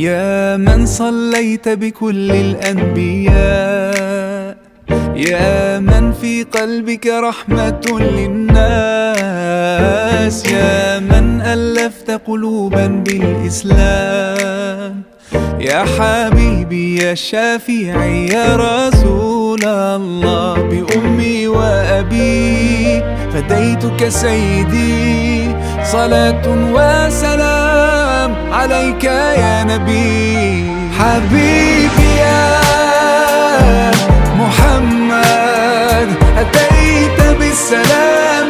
يا من صليت بكل الأنبياء، يا من في قلبك رحمة للناس، يا من ألفت قلوبا بالإسلام، يا حبيبي يا شافعي يا رسول الله، بأمي وأبي فديتك سيدي، صلاة وسلام عليك يا نبي. حبيبي يا محمد أتيت بالسلام